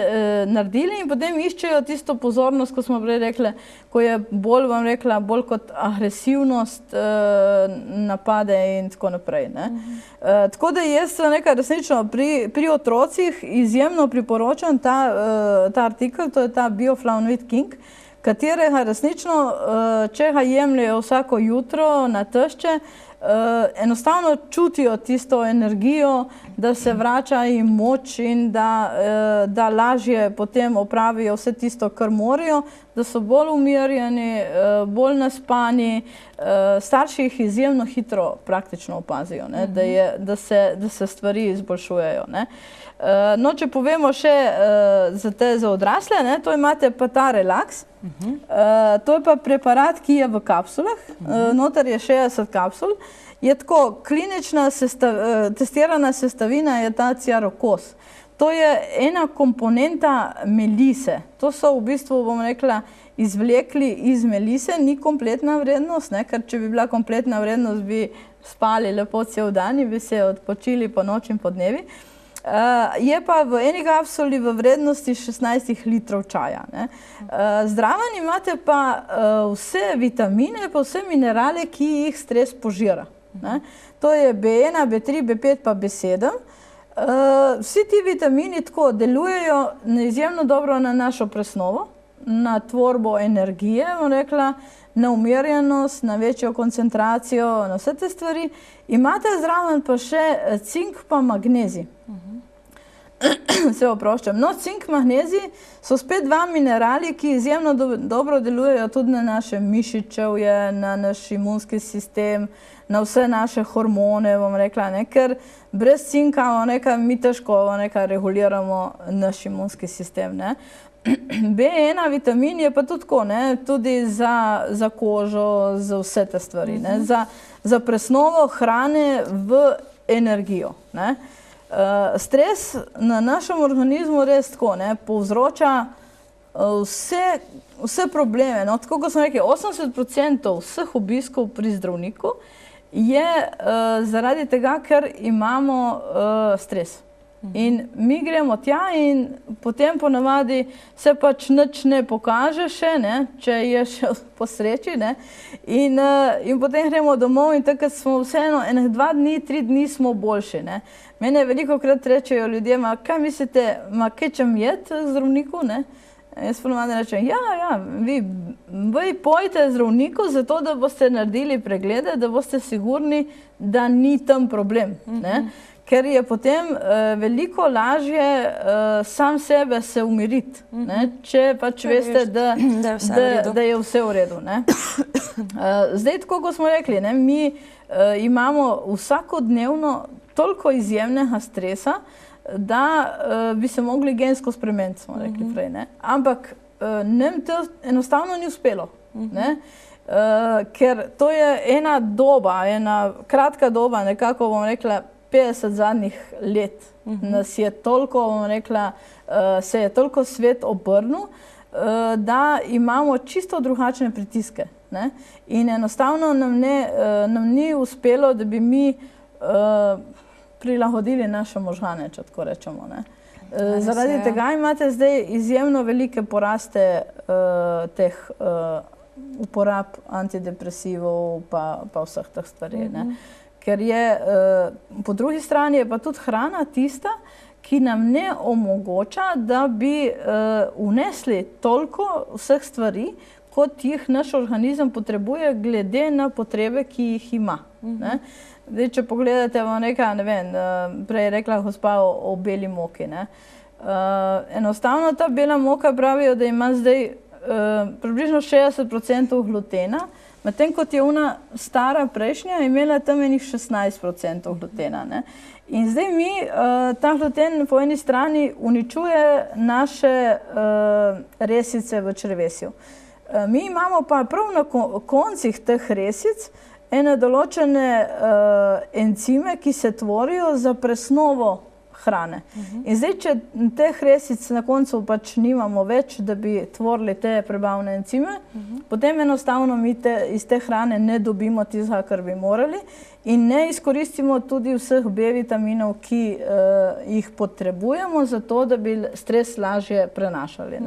naredili in potem iščejo tisto pozornost, ko smo prej rekli, ko je bolj kot agresivnost, napade in tako naprej, ne. Tako da jaz nekaj resnično pri otrocih izjemno priporočam ta artikel, to je ta Bioflavonoid King, katerega resnično, če ga jemljejo vsako jutro na tešče, enostavno čutijo tisto energijo, da se vrača jim moč in da lažje potem opravijo vse tisto, kar morajo, da so bolj umirjeni, bolj naspani. Starši jih izjemno hitro praktično opazijo, ne, da se stvari izboljšujejo, ne. No, če povemo še za odrasle, ne, to imate pa ta Relax. To je pa preparat, ki je v kapsulah, noter je 60 kapsul. Je tako, klinična testirana sestavina je ta ciarokos. To je ena komponenta melise. To so v bistvu, bom rekla, izvlekli iz melise, ni kompletna vrednost, ne, ker če bi bila kompletna vrednost, bi spali lepo cel dan in bi se odpočili po noč in po dnevi. Je pa v eni kapsuli v vrednosti 16 litrov čaja, ne. Zraven imate pa vse vitamine, pa vse minerale, ki jih stres požira, ne. To je B1, B3, B5 pa B7. Vsi ti vitamini tako delujejo izjemno dobro na našo presnovo, na tvorbo energije, bom rekla, na umirjenost, na večjo koncentracijo, na vse te stvari. Imate zraven pa še cink pa magnezij. Se oproščam. No, cink, magnezij so spet dva minerali, ki izjemno dobro delujejo tudi na naše mišičevje, na naš imunski sistem, na vse naše hormone, bom rekla, ne, ker brez cinka, mi težko reguliramo naš imunski sistem, ne. B1 vitamin je pa tudi tako, ne, tudi za kožo, za vse te stvari, ne, za presnovo hrane v energijo, ne. Stres na našem organizmu res tako, ne, povzroča vse probleme, no, tako kot smo rekli, 80% vseh obiskov pri zdravniku je zaradi tega, ker imamo stres. In mi gremo tja in potem ponavadi se pač nič ne pokaže še, ne, če je še po sreči, ne, in potem gremo domov in takrat smo vseeno 2 dni, 3 dni smo boljši, ne. Mene veliko krat rečejo ljudje, kaj mislite, kaj čem jeti zdravniku, ne, Jaz ponovadi rečem, vi pojte zdravniku zato, da boste naredili preglede, da boste sigurni, da ni tam problem. Ne? Ker je potem veliko lažje sam sebe se umiriti, če pač veste, da je vse v redu. Zdaj, tako kot smo rekli, mi imamo vsakodnevno toliko izjemnega stresa, da bi se mogli gensko spremeniti, smo rekli prej. Ampak nam to enostavno ni uspelo. Ker to je ena doba, ena kratka doba, nekako bom rekla 50 zadnjih let. Nas je toliko, bom rekla, se je toliko svet obrnil, da imamo čisto drugačne pritiske. In enostavno nam ni uspelo, da bi mi prilagodili naše možgane, če tako rečemo. Zaradi tega imate zdaj izjemno velike poraste teh uporab antidepresivov pa vseh teh stvari. Ker je, po drugi strani je pa tudi hrana tista, ki nam ne omogoča, da bi vnesli toliko vseh stvari, kot jih naš organizem potrebuje, glede na potrebe, ki jih ima. Zdaj, če pogledate, prej je rekla gospa o beli moki. Enostavno ta bela moka pravijo, da ima zdaj približno 60% glutena, medtem kot je ona stara prejšnja imela tam enih 16% glutena. In zdaj mi ta gluten po eni strani uničuje naše resice v črevesju. Mi imamo pa prav na koncih teh resic ene določene encime, ki se tvorijo za presnovo hrane. In zdaj, če teh resic na koncu pač nimamo več, da bi tvorili te prebavne encime, potem enostavno mi iz te hrane ne dobimo tistega, kar bi morali, in ne izkoristimo tudi vseh B-vitaminov, ki jih potrebujemo za to, da bi stres lažje prenašali.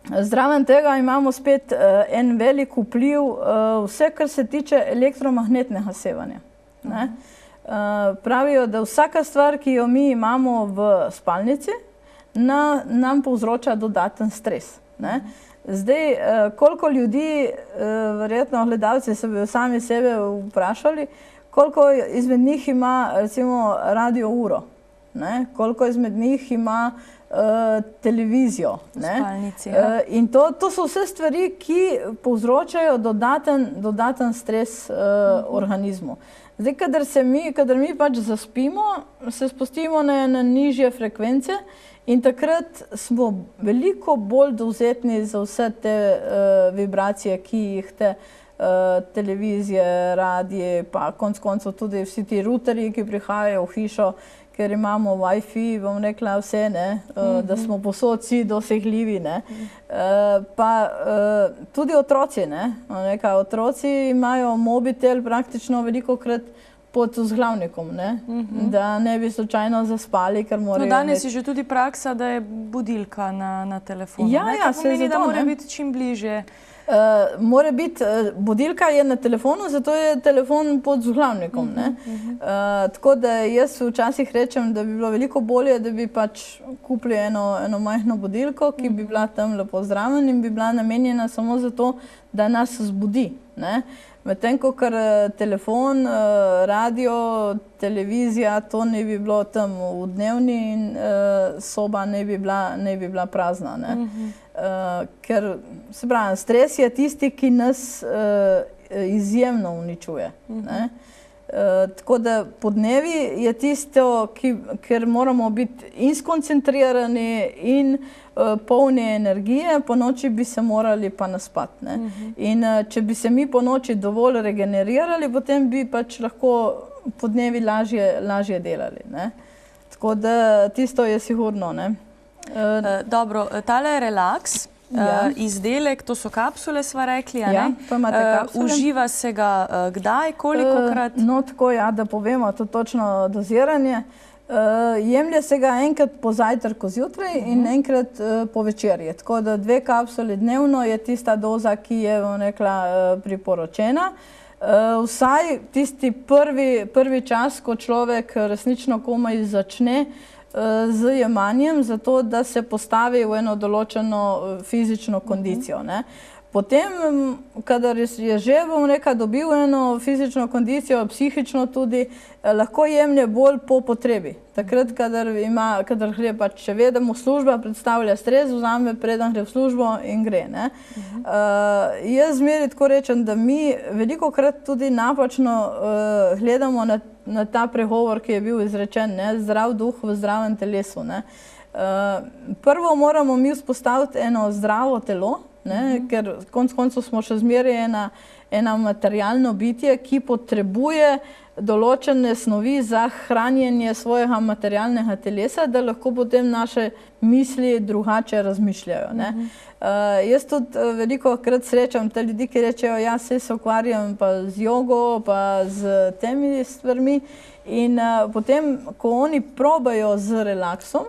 Zraven tega imamo spet en velik vpliv, vse, kar se tiče elektromagnetnega sevanja. Pravijo, da vsaka stvar, ki jo mi imamo v spalnici, nam povzroča dodaten stres. Zdaj, koliko ljudi, verjetno gledalci se bi sami sebe vprašali, koliko izmed njih ima recimo radio uro, koliko izmed njih ima televizijo. In to so vse stvari, ki povzročajo dodaten stres organizmu. Zdaj, kadar mi pač zaspimo, se spustimo na nižje frekvence in takrat smo veliko bolj dovzetni za vse te vibracije, ki jih te televizije, radije, pa konec koncev tudi vsi ti ruterji, ki prihajajo v hišo, ker imamo Wi-Fi, bom rekla vse, da smo povsod vsi dosegljivi. Pa tudi otroci, otroci imajo mobitel praktično velikokrat pod vzglavnikom, da ne bi slučajno zaspali, ker morajo... Danes je že tudi praksa, da je budilka na telefonu. Ja, to pomeni, da mora biti čim bližje. Mora biti, budilka je na telefonu, zato je telefon pod vzglavnikom. Tako da jaz včasih rečem, da bi bilo veliko bolje, da bi pač kupili eno majhno budilko, ki bi bila tam lepo zraven in bi bila namenjena samo zato, da nas zbudi. Medtem ko kar telefon, radio, televizija, to ne bi bilo tam v dnevni in soba ne bi bila prazna. Ker, se pravi, stres je tisti, ki nas izjemno uničuje. Tako da podnevi je tisto, ker moramo biti in skoncentrirani in polni energije, po noči bi se morali pa naspati. In če bi se mi po noči dovolj regenerirali, potem bi pač lahko podnevi lažje delali. Tako da tisto je sigurno. Dobro, tale relaks, izdelek, to so kapsule, sva rekli, to imate kapsule. Uživa se ga kdaj, kolikokrat? No, tako, da povemo to točno doziranje. Jemlje se ga enkrat po zajtrku zjutraj in enkrat po večerji. Tako da 2 kapsule dnevno je tista doza, ki je priporočena. Vsaj tisti prvi čas, ko človek resnično komaj začne z jemanjem, zato da se postavi v eno določeno fizično kondicijo. Ne. Potem, kadar je že, bom rekla, dobil eno fizično kondicijo, psihično tudi, lahko jemlje bolj po potrebi. Takrat, kadar gre pač, če ve, da mu služba predstavlja stres, vzame, preden gre v službo in gre. Ne. Jaz zmeraj tako rečem, da mi velikokrat tudi napačno gledamo na ta pregovor, ki je bil izrečen, ne, zdrav duh v zdravem telesu. Ne. Prvo moramo mi vzpostaviti eno zdravo telo, ne, ker konec koncev smo še zmeraj ena materialno bitje, ki potrebuje določene snovi za hranjenje svojega materialnega telesa, da lahko potem naše misli drugače razmišljajo. Ne. Jaz tudi velikokrat srečam te ljudi, ki rečejo, ja, se ukvarjam pa z jogo, pa z temi stvarmi in potem, ko oni probajo z relaksom,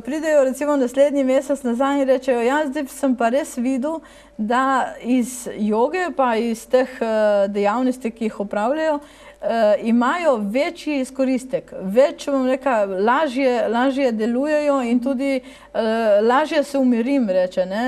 pridejo recimo naslednji mesec nazaj in rečejo, ja, zdaj sem pa res videl, da iz joge pa iz teh dejavnosti, ki jih opravljajo, imajo večji izkoristek, več, bom rekla, lažje delujejo in tudi lažje se umirim, reče, ne.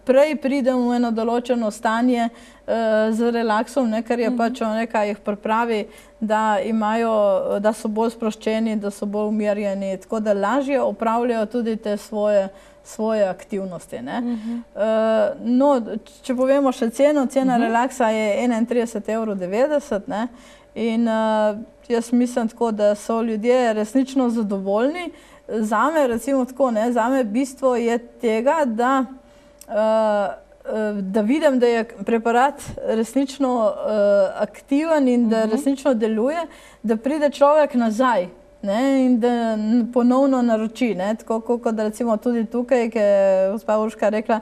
Prej pridem v eno določeno stanje z relaksom, ne, ker je pač, bom rekla, jih pripravi, da so bolj sproščeni, da so bolj umirjeni, tako da lažje opravljajo tudi te svoje aktivnosti. Ne. No, če povemo še cena relaksa je 31,90 €, ne. In jaz mislim tako, da so ljudje resnično zadovoljni. Zame, recimo tako, ne, zame bistvo je tega, da vidim, da je preparat resnično aktiven in da resnično deluje, da pride človek nazaj, ne, in da ponovno naroči. Ne, tako kot recimo tudi tukaj, ki je gospa Urška rekla,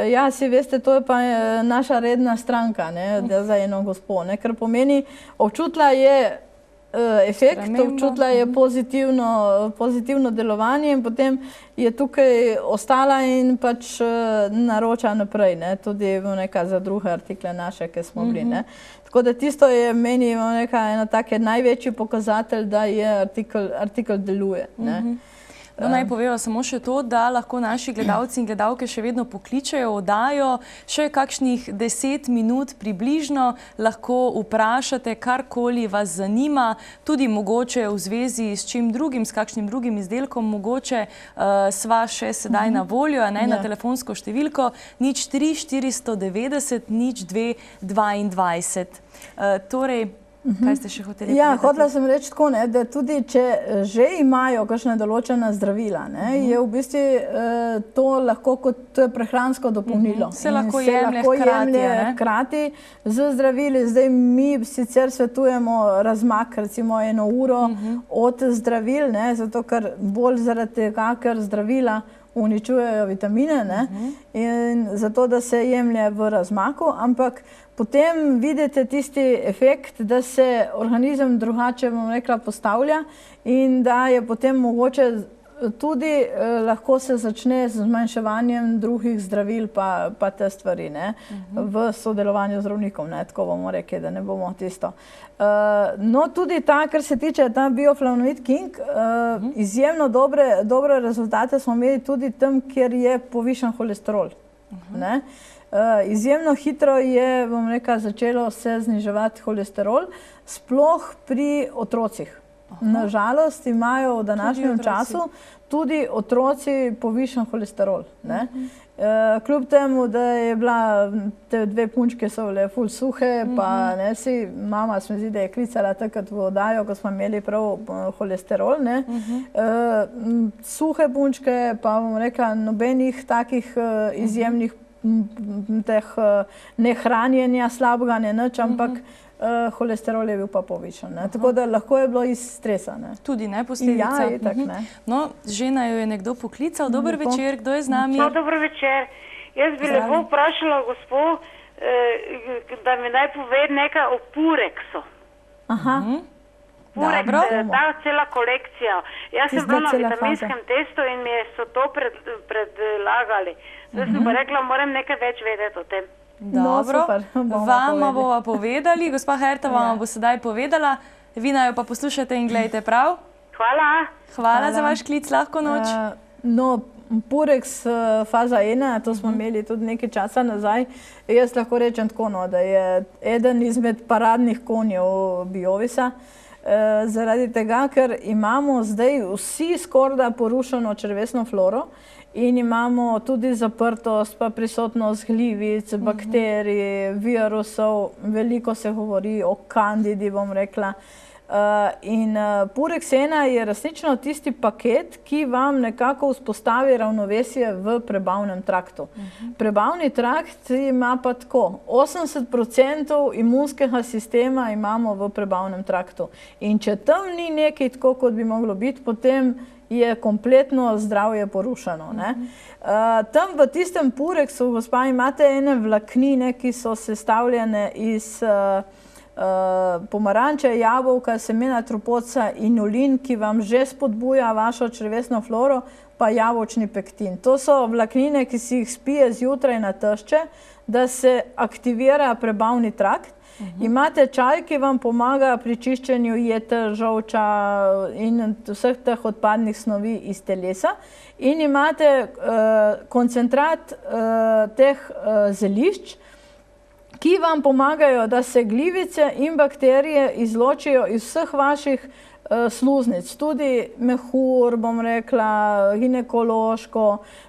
ja, si veste, to je pa naša redna stranka, ne, za eno gospo, ne, ker pomeni, občutila je efekt, občutila je pozitivno delovanje in potem je tukaj ostala in pač naroča naprej, ne, tudi za druge artikle naše, ki smo bili. Ne. Tako da tisto je meni ena take največji pokazatelj, da je artikel deluje. Ne. No, naj poveva samo še to, da lahko naši gledalci in gledalke še vedno pokličejo, oddajo, še kakšnih 10 minut približno, lahko vprašate, karkoli vas zanima, tudi mogoče v zvezi s čim drugim, s kakšnim drugim izdelkom, mogoče sva še sedaj na voljo, ne, na telefonsko številko 03 490 02 22. Torej, kaj ste še hoteli povedati? Ja, hotela sem reči tako, ne, da tudi če že imajo kakšne določena zdravila, ne, je v bistvu to lahko kot prehransko dopolnilo. Se lahko jemlje hkrati z zdravili. Zdaj mi sicer svetujemo razmak, recimo 1 uro od zdravil, ne, zato ker bolj zaradi tega, ker zdravila uničujejo vitamine, ne, in zato, da se jemlje v razmaku, ampak potem vidite tisti efekt, da se organizem drugače, bom rekla, postavlja in da je potem mogoče tudi lahko se začne z zmanjševanjem drugih zdravil pa te stvari, ne, v sodelovanju z zdravnikom, ne, tako bomo rekli, da ne bomo tisto. No, tudi ta, kar se tiče ta bioflavonoid King, izjemno dobre rezultate smo imeli tudi tam, kjer je povišan holesterol, ne. Izjemno hitro je, bom rekla, začelo se zniževati holesterol, sploh pri otrocih. Nažalost imajo v današnjem času tudi otroci povišan holesterol, ne. Kljub temu, da je bila, te 2 punčke so bile ful suhe, pa ne, mama se mi zdi, da je klicala takrat v oddajo, ko smo imeli prav holesterol, ne. Suhe punčke, pa bom rekla, nobenih takih izjemnih teh nehranjenja, slabega, ne nič, ampak holesterol je bil pa povišan. Tako da lahko je bilo iz stresa. Ne. Tudi, ne, posledica. Ja, itak, ne. No, žena jo je nekdo poklical. Dober večer, kdo je z nami? No, dobro večer. Jaz bi lepo vprašala gospod, da mi naj pove nekaj o Pureksu. Aha. Purek, ta cela kolekcija. Jaz sem bila na vitaminskem testu in mi so to predlagali. Zdaj sem pa rekla, moram nekaj več vedeti o tem. Dobro, vama bova povedali, gospa Herta vama bo sedaj povedala, vi naj jo pa poslušate in gledajte prav. Hvala. Hvala za vaš klic, lahko noč. No, Purex faza 1, to smo imeli tudi nekaj časa nazaj. Jaz lahko rečem tako, no, da je eden izmed paradnih konjev Biovisa. Zaradi tega, ker imamo zdaj vsi skorda porušeno črevesno floro in imamo tudi zaprtost, pa prisotnost glivic, bakterij, virusov, veliko se govori o kandidi, bom rekla. In Purex 1 je resnično tisti paket, ki vam nekako vzpostavi ravnovesje v prebavnem traktu. Prebavni trakt ima pa tako, 80% imunskega sistema imamo v prebavnem traktu. In če tam ni nekaj tako, kot bi moglo biti, potem je kompletno zdravje porušeno. Tam v tistem Purexu, gospa, imate ene vlaknine, ki so sestavljene iz pomaranče, jabolka, semena trupotca, inulin, ki vam že spodbuja vašo črevesno floro, pa jabolčni pektin. To so vlaknine, ki si jih spije zjutraj na tešče, da se aktivira prebavni trakt. Imate čaj, ki vam pomaga pri čiščenju jeter, žolča in vseh teh odpadnih snovi iz telesa. In imate koncentrat teh zelišč, ki vam pomagajo, da se glivice in bakterije izločijo iz vseh vaših sluznic. Tudi mehur, bom rekla, ginekološko,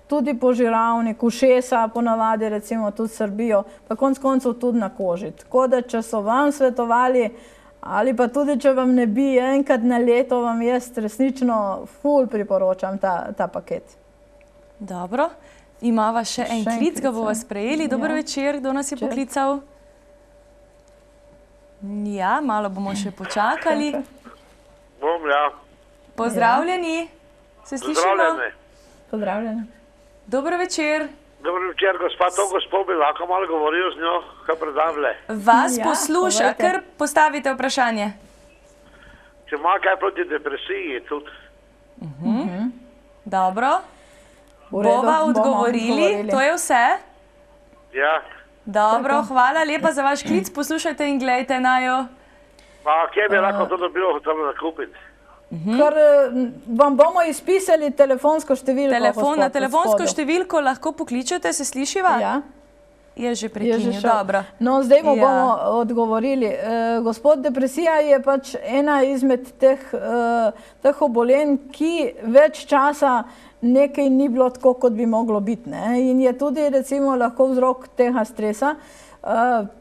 tudi požiralnik, ušesa ponavadi recimo tudi srbijo, pa konec koncev tudi na koži. Tako da, če so vam svetovali, ali pa tudi, če vam ne bi, enkrat na leto vam jaz resnično ful priporočam ta paket. Dobro. Imava še en klic, ga bova sprejeli. Dober večer, kdo nas je poklical? Ja, malo bomo še počakali. Bom, ja. Pozdravljeni. Se slišimo? Pozdravljeni. Dober večer. Dober večer, gospa. To gospod bi lahko malo govoril z njo, kaj predavlje. Vas posluša, kar postavite vprašanje. Če ima kaj proti depresiji tudi. Dobro. Bova odgovorili, to je vse? Ja. Dobro, hvala lepa za vaš klic, poslušajte in gledajte najo. Pa kje bi lahko to dobilo, hotelo nakupiti? Ker vam bomo izpisali telefonsko številko. Na telefonsko številko lahko pokličete, se slišiva? Ja. Je že prekinil, dobro. No, zdaj mu bomo odgovorili. Gospod, depresija je pač ena izmed teh obolenj, ki več časa nekaj ni bilo tako, kot bi moglo biti. In je tudi recimo lahko vzrok tega stresa.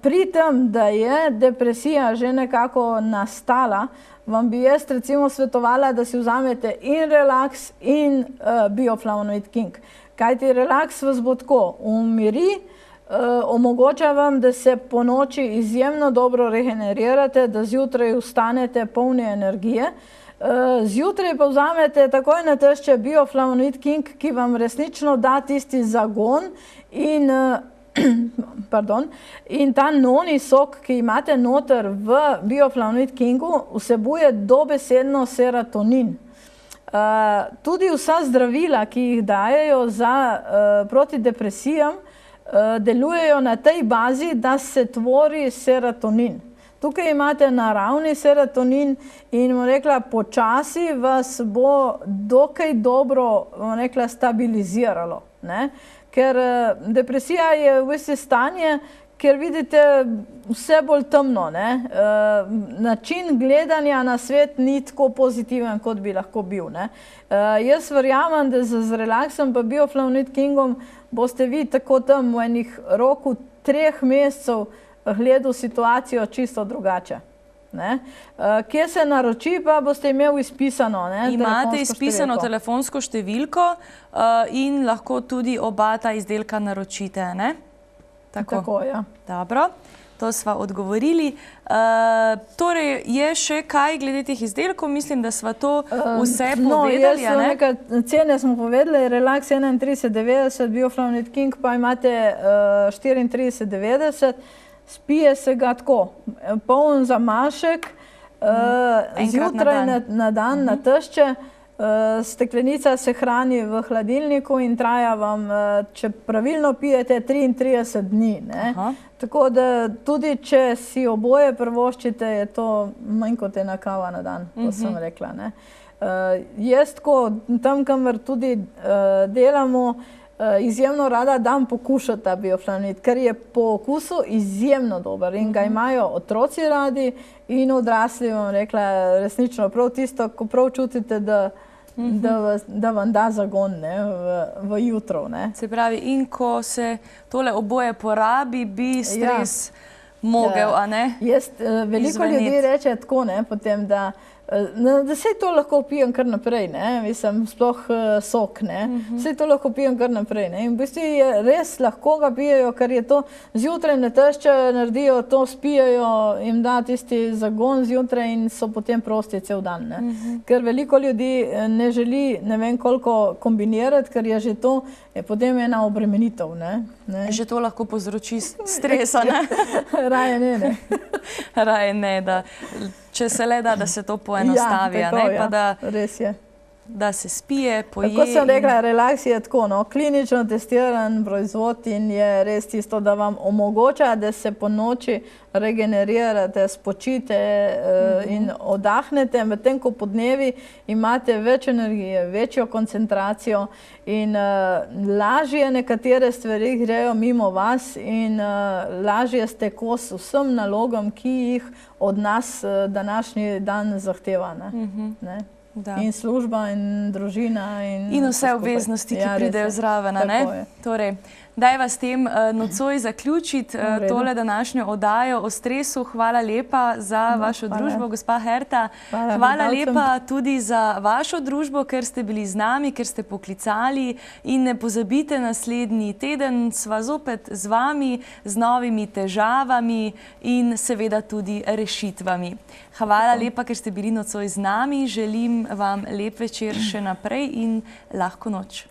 Pri tem, da je depresija že nekako nastala, vam bi jaz recimo svetovala, da si vzamete in Relax in Bioflavonoid King. Kajti Relax vas bo tako umiri, omogoča vam, da se po noči izjemno dobro regenerirate, da zjutraj vstanete polni energije. Zjutraj pa vzamete takoj na tešče Bioflavonoid King, ki vam resnično da tisti zagon in ta noni sok, ki imate noter v Bioflavonoid Kingu, vsebuje dobesedno serotonin. Tudi vsa zdravila, ki jih dajejo proti depresijam, delujejo na tej bazi, da se tvori serotonin. Tukaj imate naravni serotonin in, bom rekla, počasi vas bo dokaj dobro, bom rekla, stabiliziralo. Ker depresija je v bistvu stanje, ker vidite vse bolj temno. Način gledanja na svet ni tako pozitiven, kot bi lahko bil. Jaz verjamem, da z Relaxom pa Bioflavonoid Kingom boste vi tako tam v enih roku 3 mesecev gledal situacijo čisto drugače. Kje se naroči, pa boste imeli izpisano. Imate izpisano telefonsko številko in lahko tudi oba ta izdelka naročite. Tako, ja. Dobro, to sva odgovorili. Torej, je še kaj glede teh izdelkov? Mislim, da sva to vse povedali. Cene smo povedali, Relax 31,90, Bioflavonoid King pa imate 34,90. Spije se ga tako, poln zamašek, zjutraj na dan, na tešče, steklenica se hrani v hladilniku in traja vam, če pravilno pijete, 33 dni. Tako da tudi, če si oboje privoščite, je to manj kot ena kava na dan, kot sem rekla. Jaz tako, tam, kamor tudi delamo, izjemno rada dam pokušati ta bioflavonid, ker je po okusu izjemno dober in ga imajo otroci radi in odrasli, vam rekla, resnično prav tisto, ko prav čutite, da vam da zagon v jutro. Se pravi, in ko se tole oboje porabi, bi stres mogel, a ne? Veliko ljudi reče tako, potem, da se to lahko pijem kar naprej, mislim, sploh sok, se to lahko pijem kar naprej. In v bistvu je res lahko ga pijejo, ker je to zjutraj natešče, naredijo to, spijajo, jim da tisti zagon zjutraj in so potem prosti cel dan. Ker veliko ljudi ne želi ne vem koliko kombinirati, ker je že to, je potem ena obremenitev. Že to lahko povzroči stresa, ne? Raje ne. Raje ne, da če se le da, da se to poenostavi, da se spije, poje. Tako sem rekla, relaks je tako, klinično testiran proizvod in je res tisto, da vam omogoča, da se po noči regenerirate, spočite in oddahnete, medtem ko po dnevi imate več energije, večjo koncentracijo in lažje nekatere stvari grejo mimo vas in lažje ste kos vsem nalogam, ki jih od nas današnji dan zahteva. In služba, in družina. In vse obveznosti, ki pridejo zraven. Torej, dajva s tem nocoj zaključiti tole današnjo oddajo o stresu. Hvala lepa za vašo družbo, gospa Herta. Hvala lepa tudi za vašo družbo, ker ste bili z nami, ker ste poklicali. In ne pozabite, naslednji teden sva zopet z vami, z novimi težavami in seveda tudi rešitvami. Hvala lepa, ker ste bili nocoj z nami. Želim vam lep večer še naprej in lahko noč.